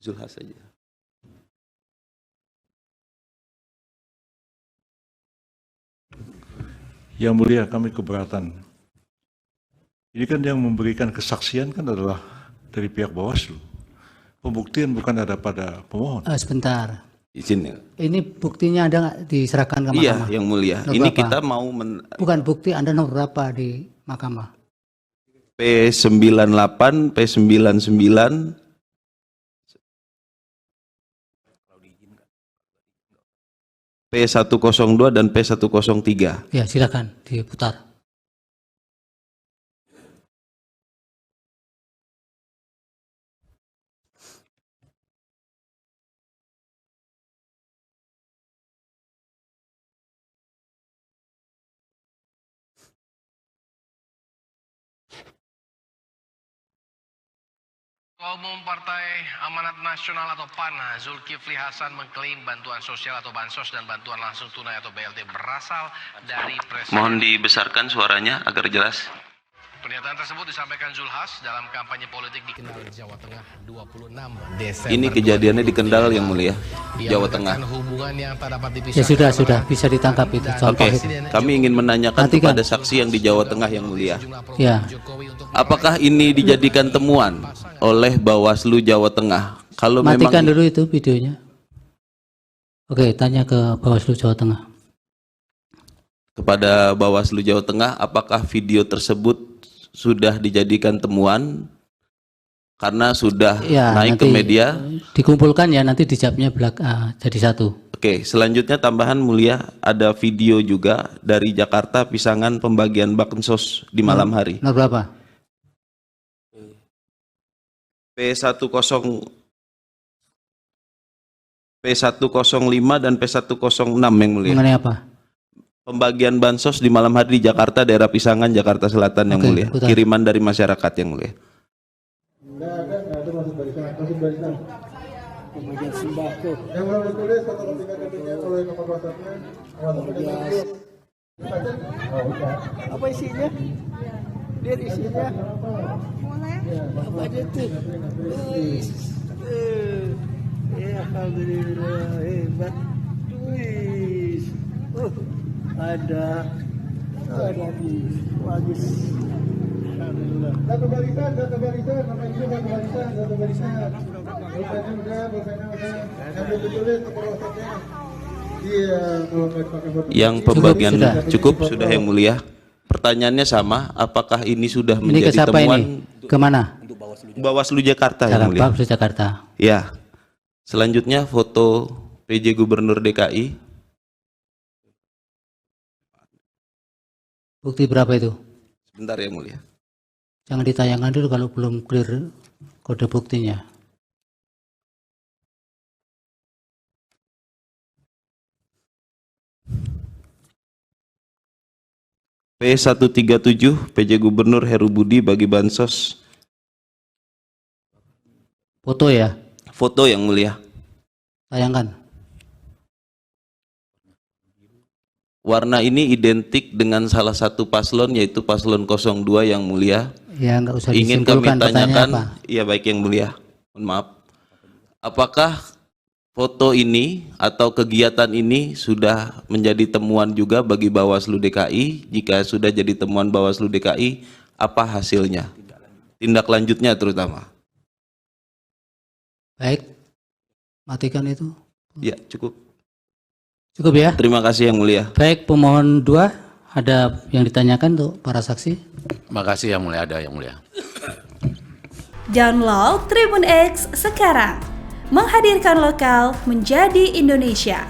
Zulhas saja. Yang mulia, kami keberatan. Ini kan yang memberikan kesaksian kan adalah dari pihak Bawaslu. Pembuktian bukan ada pada pemohon. Sebentar. Izin ya. Ini buktinya ada nggak diserahkan ke Iya, mahkamah? yang mulia. Nomor Ini berapa? kita mau Bukan bukti, Anda nomor berapa di mahkamah? P98, P99, P102 dan P103. Ya, silakan diputar. Ketua Umum Partai Amanat Nasional atau PAN, Zulkifli Hasan mengklaim bantuan sosial atau bansos dan bantuan langsung tunai atau BLT berasal dari Presiden. Mohon dibesarkan suaranya agar jelas. Pernyataan tersebut disampaikan Zulhas dalam kampanye politik di Kendal, Jawa Tengah 26 Desember. Ini kejadiannya di Kendal yang mulia, Jawa Tengah. Hubungan yang tak dapat Ya sudah bisa ditangkap itu. Contoh Oke, itu. kami ingin menanyakan Matikan. kepada saksi yang di Jawa Tengah yang mulia. Ya, Apakah ini dijadikan temuan oleh Bawaslu Jawa Tengah? Kalau matikan memang dulu itu videonya. Oke, tanya ke Bawaslu Jawa Tengah. kepada Bawaslu Jawa Tengah, apakah video tersebut sudah dijadikan temuan karena sudah Ya, naik ke nanti media? dikumpulkan ya, nanti dijawabnya jadi satu. Oke, selanjutnya tambahan mulia, ada video juga dari Jakarta Pisangan pembagian bansos di malam hari. Nomor berapa? P105 dan P106 yang mulia. Mengenai apa? Pembagian bansos di malam hari di Jakarta, daerah Pisangan, Jakarta Selatan yang Oke, mulia. putar. Kiriman dari masyarakat yang mulia. Enggak ada masuk barisan. Pembagian sembako. Yang belum ditulis fotokopi KTP-nya oleh nomor WhatsApp-nya. Apa isinya? Lihat isinya. Apa aja tuh? Alhamdulillah, hebat. Wis. Ada nih, bagus. Alhamdulillah. Satu barisan, namanya juga satu barisan. Pulsanya udah. Yang belum ditulis nomor WhatsApp-nya. Iya, kalau nggak pakai foto. Yang pembagian Cukup, sudah yang mulia. Pertanyaannya sama, apakah ini sudah Ini ke menjadi siapa temuan ini? Kemana? Bawaslu Jakarta yang mulia? Bawaslu Jakarta. Ya. Selanjutnya foto PJ Gubernur DKI. Bukti berapa itu? Sebentar ya mulia. Jangan ditayangkan dulu kalau belum clear kode buktinya. P137 PJ Gubernur Heru Budi bagi bansos. Foto ya, Foto yang mulia. tayangkan. Warna ini identik dengan salah satu paslon, yaitu paslon 02 yang mulia. Ya, nggak usah Ingin kami disimpulkan pertanyaannya tanyakan, apa. ya baik yang mulia, mohon maaf. Apakah foto ini atau kegiatan ini sudah menjadi temuan juga bagi Bawaslu DKI? Jika sudah jadi temuan Bawaslu DKI, apa hasilnya? Tindak lanjutnya terutama. Baik, matikan itu. Ya, cukup. Cukup ya. Terima kasih yang mulia. Baik, pemohon 2, ada yang ditanyakan untuk para saksi? Makasih yang mulia, ada yang mulia. Download Tribun X sekarang. Menghadirkan lokal menjadi Indonesia.